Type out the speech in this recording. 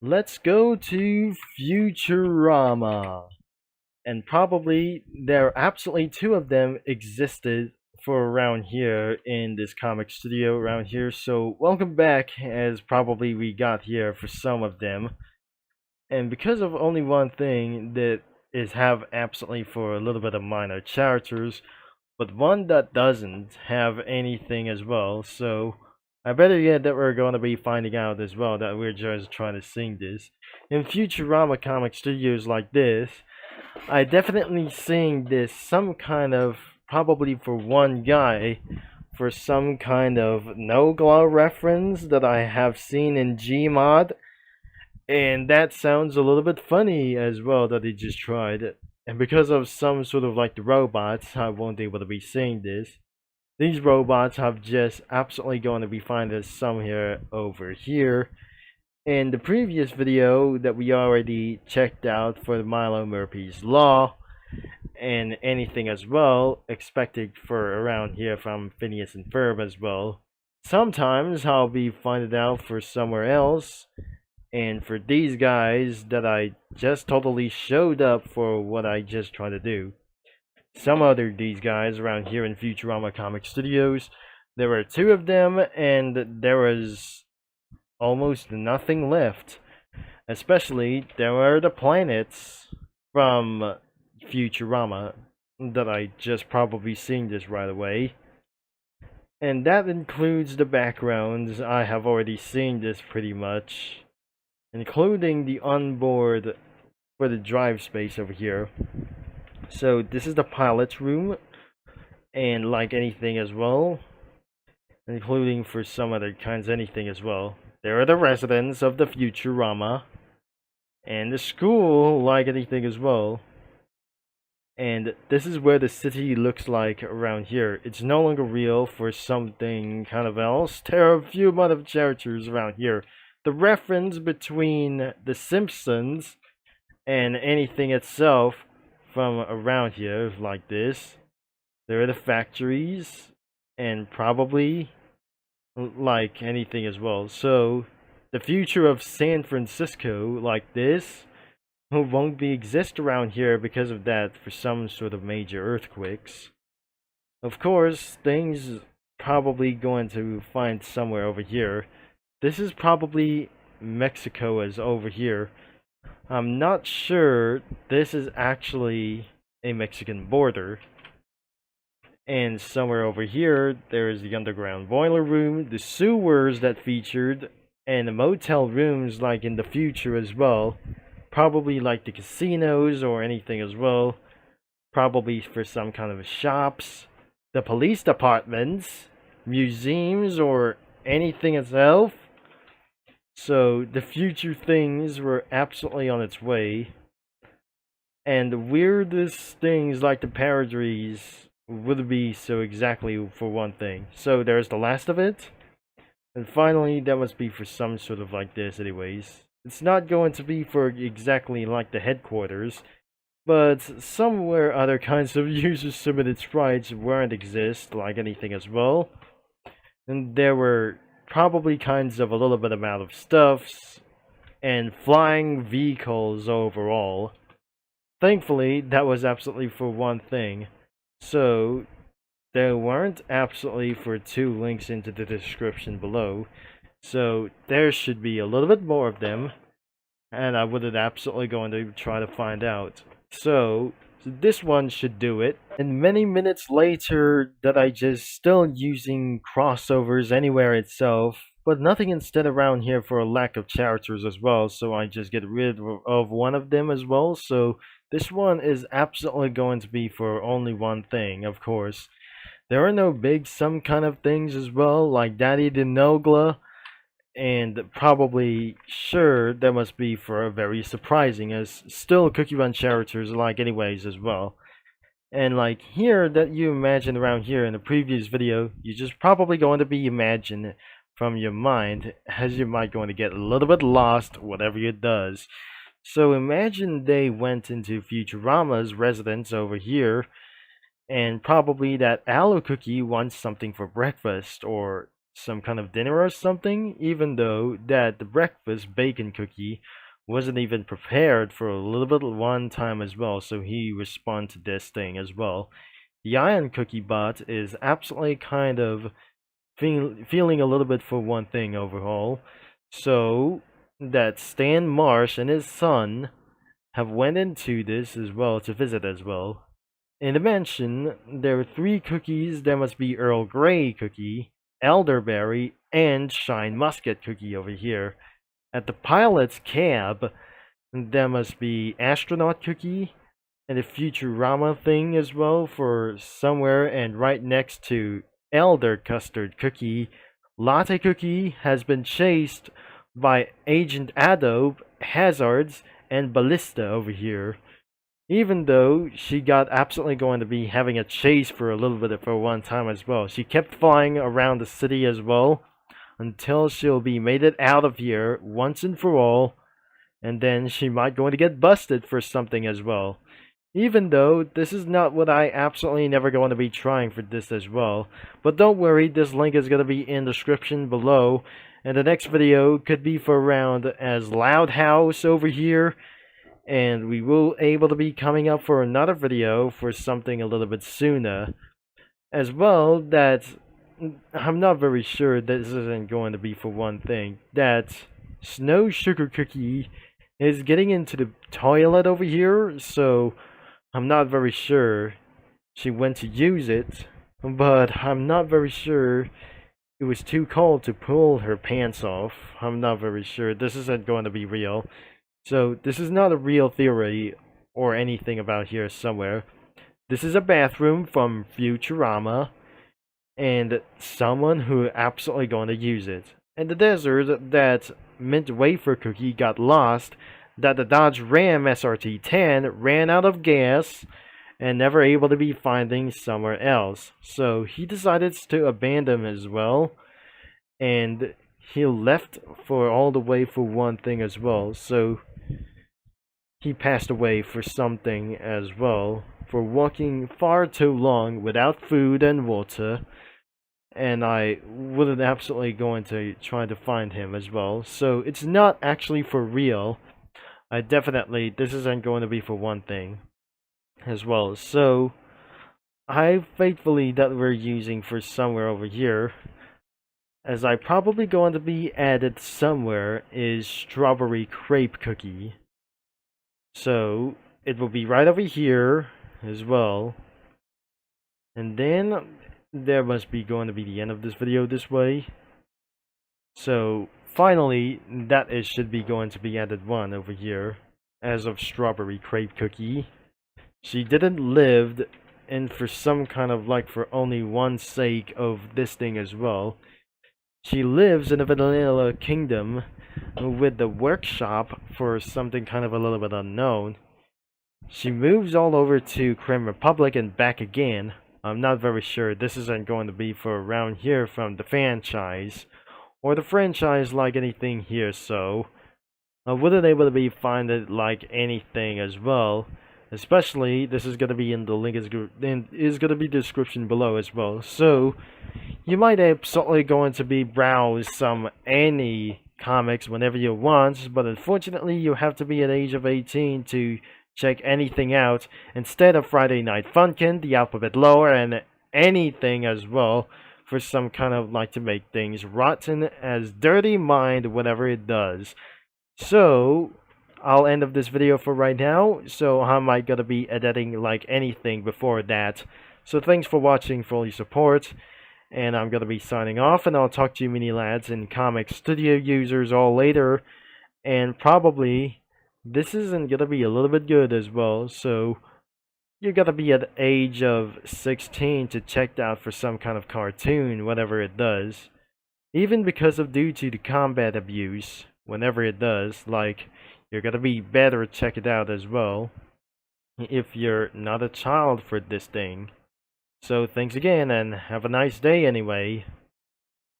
let's go to Futurama. And probably there are absolutely two of them existed for around here in this comic studio around here. So welcome back, as probably we got here for some of them. And because of only one thing that is have absolutely for a little bit of minor characters, but one that doesn't have anything as well. So I better get that we're going to be finding out as well that we're just trying to sing this. In Futurama Comic Studios like this, I definitely seeing this some kind of probably for one guy for some kind of no glow reference that I have seen in Gmod, and that sounds a little bit funny as well that he just tried. And because of some sort of like the robots, I won't be able to be seeing this. These robots have just absolutely going to be finding somewhere over here. In the previous video that we already checked out for the Milo Murphy's Law and anything as well expected for around here from Phineas and Ferb as well. Sometimes I'll be finding out for somewhere else, and for these guys that I just totally showed up for what I just tried to do. Some other these guys around here in Futurama Comic Studios, there were two of them and there was almost nothing left. Especially, there were the planets from Futurama that I just probably seen this right away. And that includes the backgrounds. I have already seen this pretty much, including the onboard for the drive space over here. So this is the pilot's room, and like anything as well, including for some other kinds anything as well. There are the residents of the Futurama, and the school like anything as well. And this is where the city looks like around here. It's no longer real for something kind of else. There are a few amount of characters around here. The reference between the Simpsons and anything itself from around here like this. There are the factories and probably like anything as well. So the future of San Francisco like this won't be exist around here because of that for some sort of major earthquakes. Of course, things probably going to find somewhere over here. This is probably Mexico is over here. I'm not sure this is actually a Mexican border. And somewhere over here, there is the underground boiler room, the sewers that featured, and the motel rooms like in the future as well. Probably like the casinos or anything as well. Probably for some kind of shops, the police departments, museums, or anything itself. So the future things were absolutely on its way. And the weirdest things like the parodies would be so exactly for one thing. So there's the last of it. And finally, that must be for some sort of like this anyways. It's not going to be for exactly like the headquarters, but somewhere other kinds of user-submitted sprites weren't exist like anything as well. And there were probably kinds of a little bit amount of stuffs and flying vehicles overall. Thankfully, that was absolutely for one thing. So, there weren't absolutely for two links into the description below. So, there should be a little bit more of them. And I would have absolutely going to try to find out. So this one should do it. And many minutes later that I just still using crossovers anywhere itself. But nothing instead around here for a lack of characters as well. So I just get rid of one of them as well. So this one is absolutely going to be for only one thing, of course. There are no big some kind of things as well, like Daddy Denogla, and probably Sure that must be for a very surprising, as still Cookie Run characters like anyways as well. And like here that you imagine around here in the previous video, you're just probably going to be imagine from your mind, as you might going to get a little bit lost whatever it does. So imagine they went into Futurama's residence over here, and probably that Aloe Cookie wants something for breakfast, or some kind of dinner or something, even though that the breakfast bacon cookie wasn't even prepared for a little bit one time as well, so he responded to this thing as well. The Iron Cookie bot is absolutely kind of feeling a little bit for one thing overall. So that Stan Marsh and his son have went into this as well to visit as well. In the mansion, there are 3 cookies. There must be Earl Grey cookie, elderberry, and shine musket cookie over here. At the pilot's cab, there must be astronaut cookie and a Futurama thing as well for somewhere, and right next to elder custard cookie, latte cookie has been chased by Agent Adobe, Hazards, and Ballista over here. Even though she got absolutely going to be having a chase for a little bit for one time as well. She kept flying around the city as well until she'll be made it out of here once and for all, and then she might going to get busted for something as well. Even though this is not what I absolutely never going to be trying for this as well. But don't worry, this link is going to be in the description below. And the next video could be for around as Loud House over here. And we will able to be coming up for another video for something a little bit sooner. As well, that I'm not very sure this isn't going to be for one thing. That Snow Sugar Cookie is getting into the toilet over here, so I'm not very sure she went to use it, but I'm not very sure it was too cold to pull her pants off. I'm not very sure. This isn't going to be real. So this is not a real theory or anything about here somewhere. This is a bathroom from Futurama, and someone who absolutely going to use it. In the desert, that mint wafer cookie got lost, that the Dodge Ram SRT-10 ran out of gas and never able to be finding somewhere else. So he decided to abandon as well, and he left for all the way for one thing as well. So he passed away for something as well, for walking far too long without food and water. And I wasn't absolutely going to try to find him as well. So it's not actually for real. This isn't going to be for one thing as well. So I faithfully that we're using for somewhere over here, as I probably going to be added somewhere, is strawberry crepe cookie. So it will be right over here as well. And then there must be going to be the end of this video this way. So finally, that is should be going to be added one over here as of strawberry crepe cookie. She didn't live, and for some kind of like for only one sake of this thing as well. She lives in the vanilla kingdom with the workshop for something kind of a little bit unknown. She moves all over to Creme Republic and back again. I'm not very sure. This isn't going to be for around here from the franchise, or the franchise like anything here, so I wouldn't able to be find it like anything as well. Especially, this is going to be in the link is going to be description below as well. So you might absolutely going to be browse some any comics whenever you want, but unfortunately you have to be at age of 18 to check anything out, instead of Friday Night Funkin', The Alphabet Lore, and anything as well, for some kind of like to make things rotten as dirty mind whatever it does. So I'll end of this video for right now, so I might gonna be editing like anything before that. So thanks for watching, for all your support, and I'm gonna be signing off, and I'll talk to you mini lads and Comic Studio users all later. And probably this isn't gonna be a little bit good as well, so you gotta be at the age of 16 to check out for some kind of cartoon, whatever it does. Even because of due to the combat abuse, whenever it does, like, you're gonna be better to check it out as well, if you're not a child for this thing. So thanks again, and have a nice day anyway.